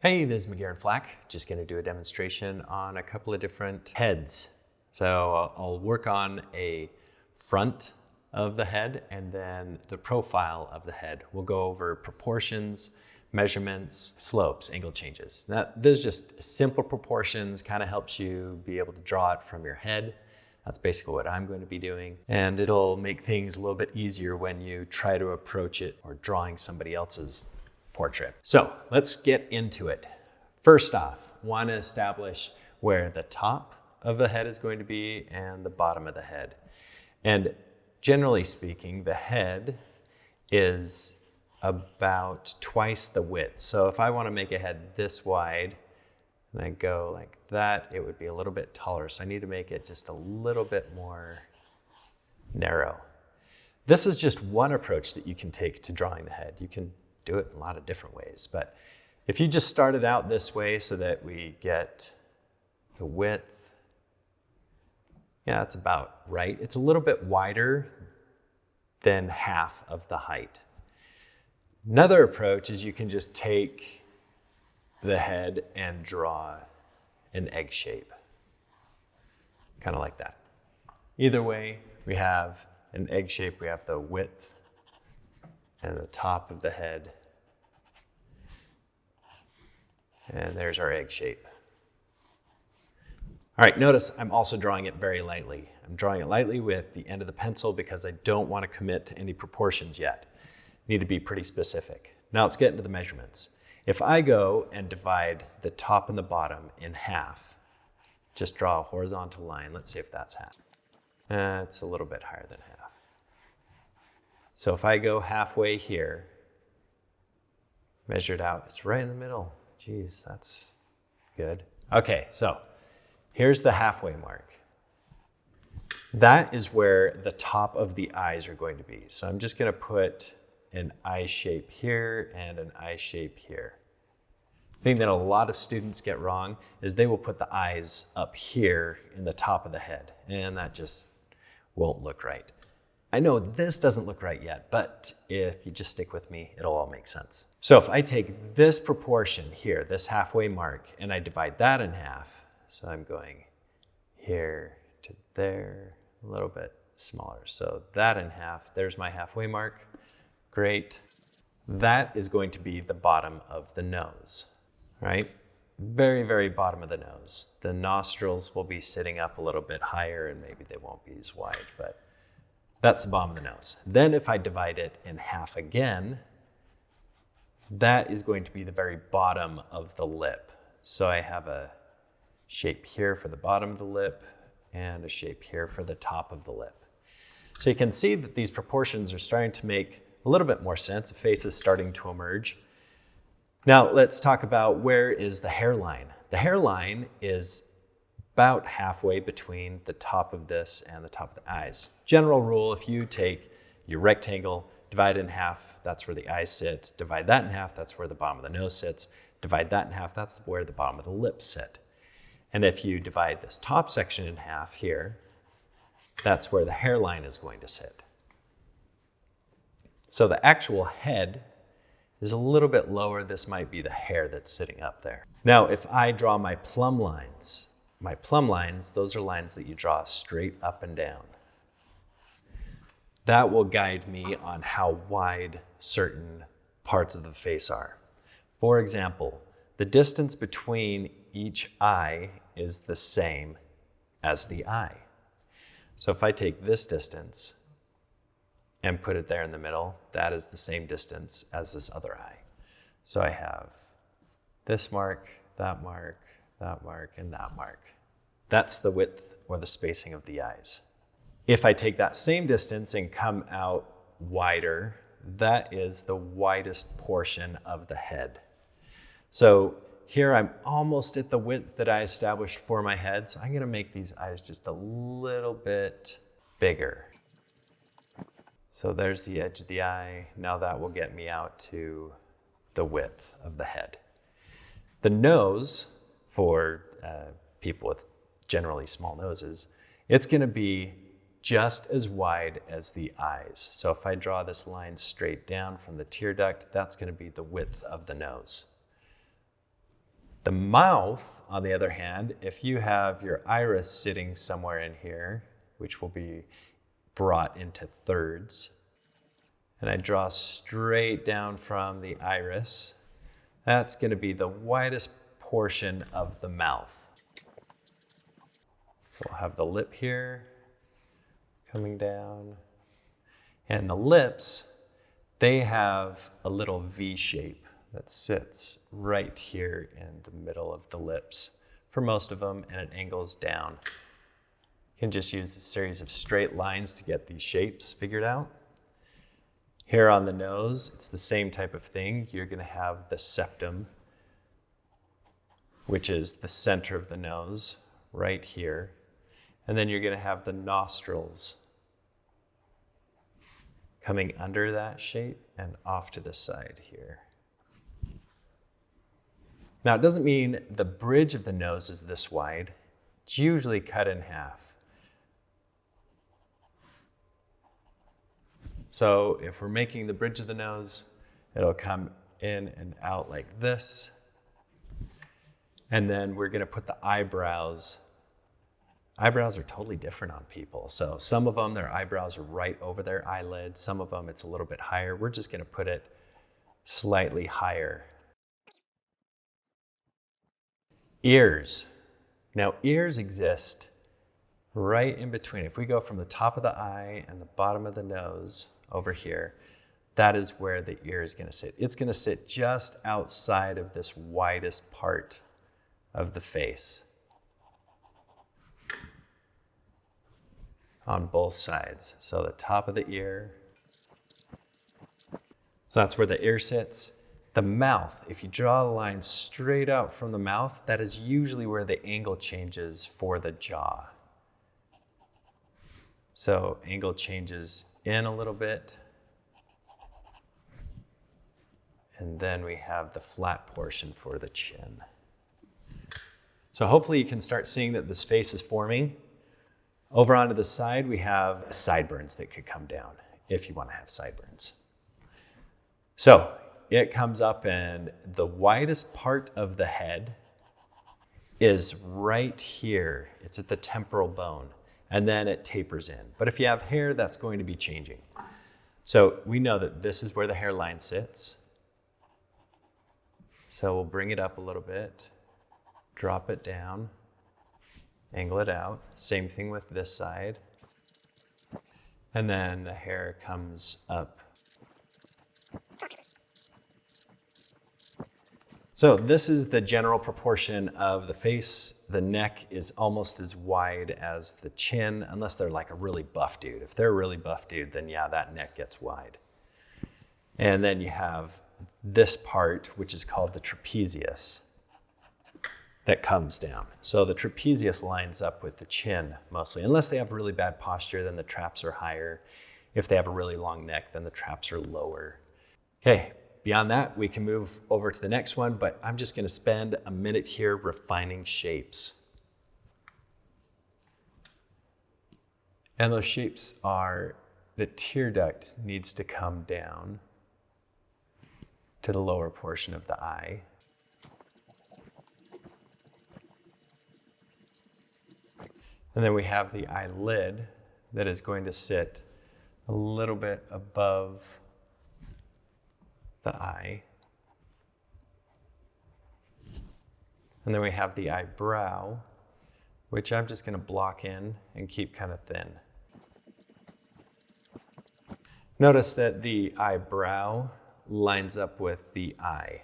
Hey, this is McGarren Flack. Just going to do a demonstration on a couple of different heads. So I'll work on a front of the head and then the profile of the head. We'll go over proportions, measurements, slopes, angle changes. Now, those just simple proportions, kind of helps you be able to draw it from your head. That's basically what I'm going to be doing. And it'll make things a little bit easier when you try to approach it or drawing somebody else's portrait. So let's get into it. First off, want to establish where the top of the head is going to be and the bottom of the head. And generally speaking, the head is about twice the width. So if I want to make a head this wide and I go like that, it would be a little bit taller. So I need to make it just a little bit more narrow. This is just one approach that you can take to drawing the head. You can do it in a lot of different ways, but if you just started out this way so that we get the width, yeah, it's about right. It's a little bit wider than half of the height. Another approach is you can just take the head and draw an egg shape, kind of like that. Either way, we have an egg shape. We have the width and the top of the head. And there's our egg shape. All right, notice I'm also drawing it very lightly. I'm drawing it lightly with the end of the pencil because I don't want to commit to any proportions yet. Need to be pretty specific. Now let's get into the measurements. If I go and divide the top and the bottom in half, just draw a horizontal line. Let's see if that's half. It's a little bit higher than half. So if I go halfway here, measure it out, it's right in the middle. Geez, that's good. Okay, so here's the halfway mark. That is where the top of the eyes are going to be. So I'm just going to put an eye shape here and an eye shape here. The thing that a lot of students get wrong is they will put the eyes up here in the top of the head, and that just won't look right. I know this doesn't look right yet, but if you just stick with me, it'll all make sense. So if I take this proportion here, this halfway mark, and I divide that in half, so I'm going here to there, a little bit smaller. So that in half, there's my halfway mark. Great. That is going to be the bottom of the nose, right? Very, very bottom of the nose. The nostrils will be sitting up a little bit higher and maybe they won't be as wide, but that's the bottom of the nose. Then if I divide it in half again, that is going to be the very bottom of the lip. So I have a shape here for the bottom of the lip and a shape here for the top of the lip. So you can see that these proportions are starting to make a little bit more sense. The face is starting to emerge. Now let's talk about where is the hairline. The hairline is about halfway between the top of this and the top of the eyes. General rule, if you take your rectangle, divide it in half, that's where the eyes sit. Divide that in half, that's where the bottom of the nose sits. Divide that in half, that's where the bottom of the lips sit. And if you divide this top section in half here, that's where the hairline is going to sit. So the actual head is a little bit lower. This might be the hair that's sitting up there. Now, if I draw my plumb lines, those are lines that you draw straight up and down. That will guide me on how wide certain parts of the face are. For example, the distance between each eye is the same as the eye. So if I take this distance and put it there in the middle, that is the same distance as this other eye. So I have this mark, that mark, that mark, and that mark. That's the width or the spacing of the eyes. If I take that same distance and come out wider, that is the widest portion of the head. So here I'm almost at the width that I established for my head, so I'm going to make these eyes just a little bit bigger. So there's the edge of the eye. Now that will get me out to the width of the head. The nose, for people with generally small noses, it's going to be just as wide as the eyes. So if I draw this line straight down from the tear duct, that's going to be the width of the nose. The mouth, on the other hand, if you have your iris sitting somewhere in here, which will be brought into thirds, and I draw straight down from the iris, that's going to be the widest portion of the mouth. So we'll have the lip here coming down, and the lips, they have a little V shape that sits right here in the middle of the lips for most of them, and it angles down. You can just use a series of straight lines to get these shapes figured out. Here on the nose, it's the same type of thing. You're going to have the septum, which is the center of the nose right here. And then you're going to have the nostrils coming under that shape and off to the side here. Now, it doesn't mean the bridge of the nose is this wide. It's usually cut in half. So if we're making the bridge of the nose, it'll come in and out like this. And then we're going to put the eyebrows. Eyebrows are totally different on people. So some of them, their eyebrows are right over their eyelids. Some of them, it's a little bit higher. We're just going to put it slightly higher. Ears. Now, ears exist right in between. If we go from the top of the eye and the bottom of the nose over here, that is where the ear is going to sit. It's going to sit just outside of this widest part of the face on both sides. So the top of the ear. So that's where the ear sits. The mouth, if you draw a line straight out from the mouth, that is usually where the angle changes for the jaw. So angle changes in a little bit. And then we have the flat portion for the chin. So hopefully you can start seeing that this face is forming. Over onto the side, we have sideburns that could come down if you want to have sideburns. So it comes up, and the widest part of the head is right here. It's at the temporal bone, and then it tapers in. But if you have hair, that's going to be changing. So we know that this is where the hairline sits. So we'll bring it up a little bit, drop it down, angle it out. Same thing with this side. And then the hair comes up. So this is the general proportion of the face. The neck is almost as wide as the chin, unless they're like a really buff dude. If they're a really buff dude, then yeah, that neck gets wide. And then you have this part, which is called the trapezius, that comes down. So the trapezius lines up with the chin mostly. Unless they have really bad posture, then the traps are higher. If they have a really long neck, then the traps are lower. Okay. Beyond that, we can move over to the next one, but I'm just going to spend a minute here refining shapes. And those shapes are the tear duct needs to come down to the lower portion of the eye. And then we have the eyelid that is going to sit a little bit above the eye. And then we have the eyebrow, which I'm just going to block in and keep kind of thin. Notice that the eyebrow lines up with the eye.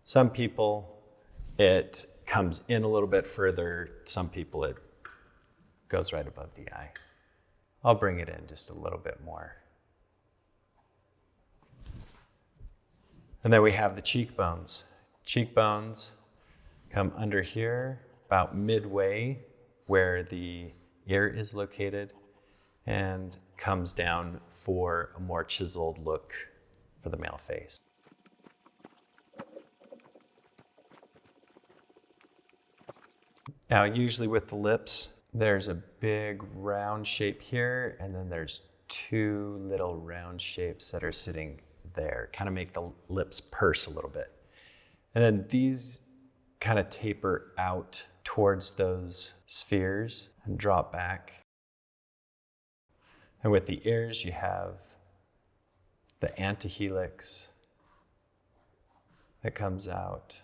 Some people, it comes in a little bit further. Some people, it goes right above the eye. I'll bring it in just a little bit more. And then we have the cheekbones. Cheekbones come under here, about midway where the ear is located, and comes down for a more chiseled look for the male face. Now, usually with the lips, there's a big round shape here, and then there's two little round shapes that are sitting there, kind of make the lips purse a little bit. And then these kind of taper out towards those spheres and drop back. And with the ears, you have the antihelix that comes out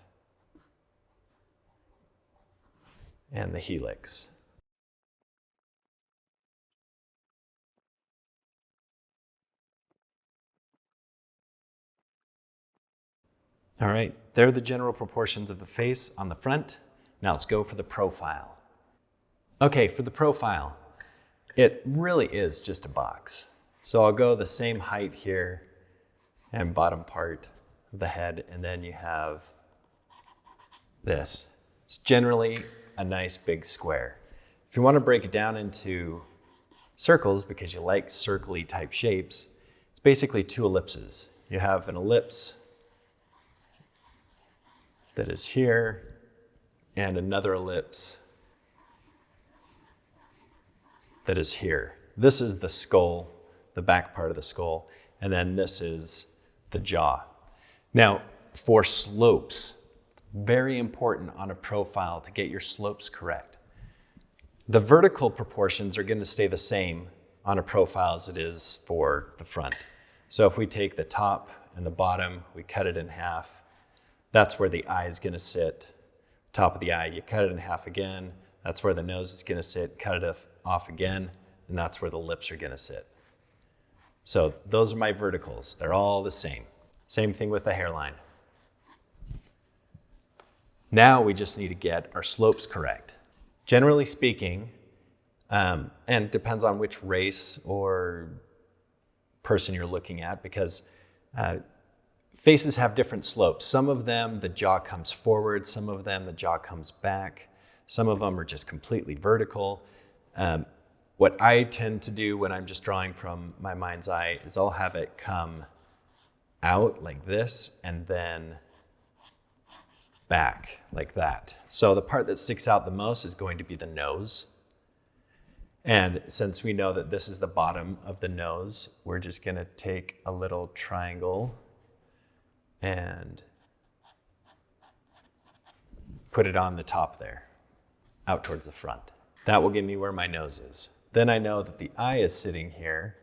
and the helix. All right, they're the general proportions of the face on the front. Now let's go for the profile. Okay, for the profile, it really is just a box. So I'll go the same height here and bottom part of the head, and then you have this. It's generally a nice big square. If you want to break it down into circles, because you like circly type shapes, it's basically two ellipses. You have an ellipse that is here, and another ellipse that is here. This is the skull, the back part of the skull, and then this is the jaw. Now, for slopes, very important on a profile to get your slopes correct. The vertical proportions are going to stay the same on a profile as it is for the front. So if we take the top and the bottom, we cut it in half, that's where the eye is going to sit. Top of the eye, you cut it in half again. That's where the nose is going to sit. Cut it off again, and that's where the lips are going to sit. So those are my verticals. They're all the same. Same thing with the hairline. Now we just need to get our slopes correct. Generally speaking, and it depends on which race or person you're looking at, because faces have different slopes. Some of them, the jaw comes forward. Some of them, the jaw comes back. Some of them are just completely vertical. What I tend to do when I'm just drawing from my mind's eye is I'll have it come out like this and then back like that. So the part that sticks out the most is going to be the nose. And since we know that this is the bottom of the nose, we're just going to take a little triangle and put it on the top there, out towards the front. That will give me where my nose is. Then I know that the eye is sitting here.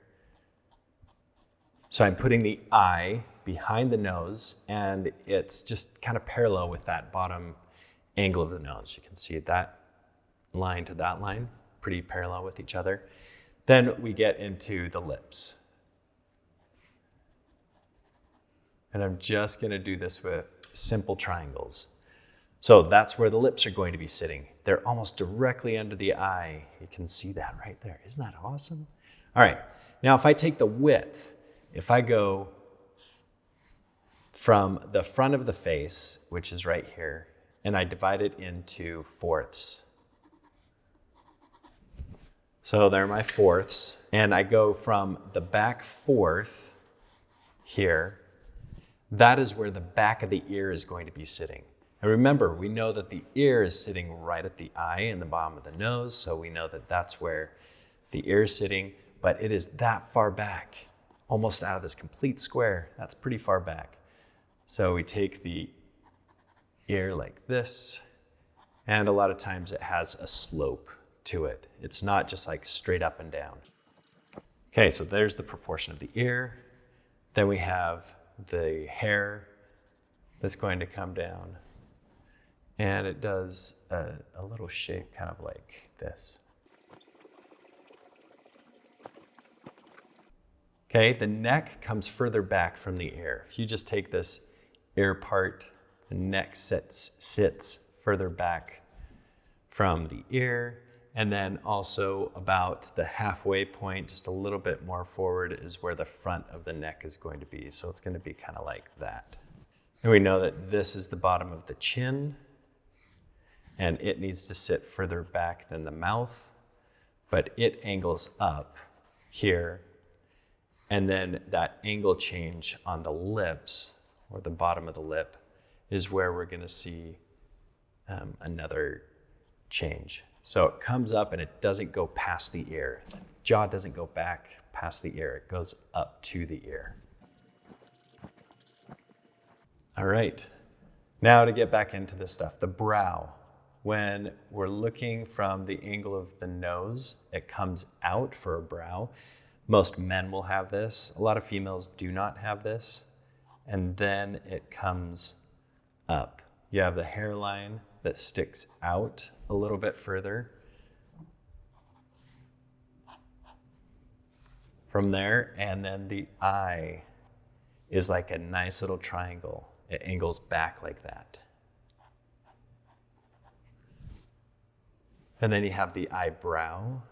So I'm putting the eye behind the nose, and it's just kind of parallel with that bottom angle of the nose. You can see that line to that line, pretty parallel with each other. Then we get into the lips. And I'm just going to do this with simple triangles. So that's where the lips are going to be sitting. They're almost directly under the eye. You can see that right there. Isn't that awesome? All right. Now, if I take the width, if I go from the front of the face, which is right here, and I divide it into fourths. So there are my fourths. And I go from the back fourth here. That is where the back of the ear is going to be sitting. And remember, we know that the ear is sitting right at the eye and the bottom of the nose, so we know that that's where the ear is sitting, but it is that far back, almost out of this complete square. That's pretty far back. So we take the ear like this, and a lot of times it has a slope to it. It's not just like straight up and down. Okay, so there's the proportion of the ear. Then we have the hair that's going to come down, and it does a little shape kind of like this. Okay, the neck comes further back from the ear. If you just take this ear part, the neck sits further back from the ear, and then also about the halfway point, just a little bit more forward, is where the front of the neck is going to be. So it's going to be kind of like that. And we know that this is the bottom of the chin, and it needs to sit further back than the mouth, but it angles up here. And then that angle change on the lips, or the bottom of the lip, is where we're going to see another change. So it comes up and it doesn't go past the ear. The jaw doesn't go back past the ear. It goes up to the ear. All right. Now to get back into this stuff, the brow. When we're looking from the angle of the nose, it comes out for a brow. Most men will have this. A lot of females do not have this. And then it comes up. You have the hairline that sticks out a little bit further. From there, and then the eye is like a nice little triangle. It angles back like that. And then you have the eyebrow.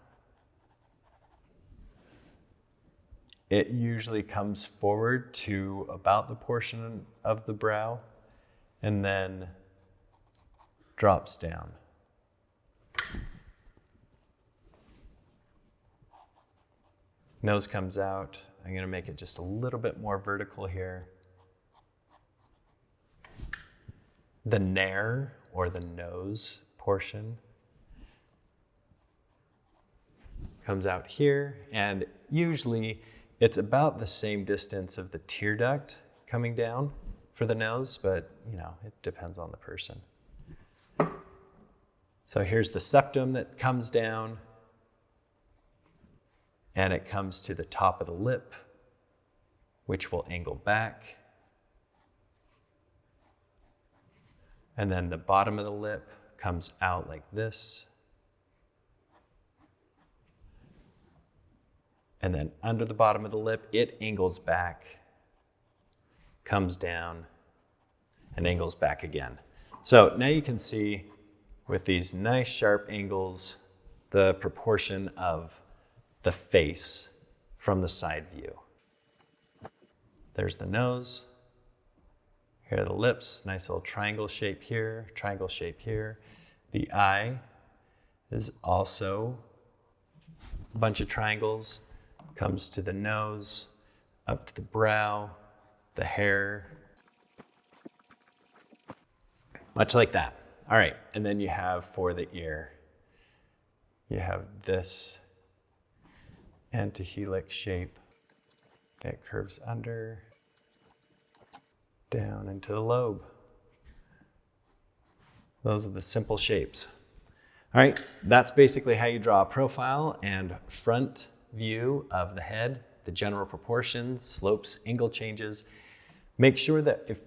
It usually comes forward to about the portion of the brow and then drops down. Nose comes out. I'm going to make it just a little bit more vertical here. The nair, or the nose portion, comes out here, and usually it's about the same distance of the tear duct coming down for the nose, but it depends on the person. So here's the septum that comes down, and it comes to the top of the lip, which will angle back. And then the bottom of the lip comes out like this. And then under the bottom of the lip, it angles back, comes down, and angles back again. So now you can see with these nice sharp angles, the proportion of the face from the side view. There's the nose. Here are the lips, nice little triangle shape here, triangle shape here. The eye is also a bunch of triangles, comes to the nose, up to the brow, the hair, much like that. All right, and then you have for the ear, you have this antihelix shape. It curves under, down into the lobe. Those are the simple shapes. All right, that's basically how you draw a profile and front view of the head, the general proportions, slopes, angle changes. Make sure that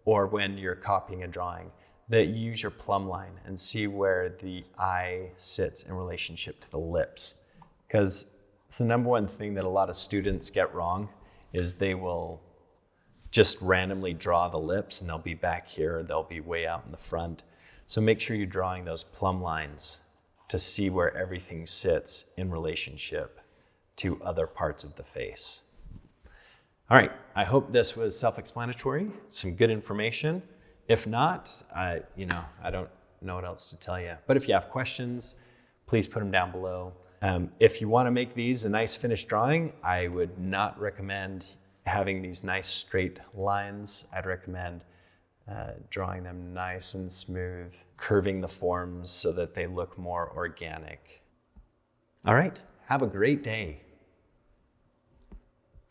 when you're copying a drawing, that you use your plumb line and see where the eye sits in relationship to the lips. Because it's the number one thing that a lot of students get wrong is they will just randomly draw the lips and they'll be back here, or they'll be way out in the front. So make sure you're drawing those plumb lines to see where everything sits in relationship to other parts of the face. All right, I hope this was self-explanatory, some good information. If not, I don't know what else to tell you. But if you have questions, please put them down below. If you want to make these a nice finished drawing, I would not recommend having these nice straight lines. I'd recommend drawing them nice and smooth, curving the forms so that they look more organic. All right, have a great day.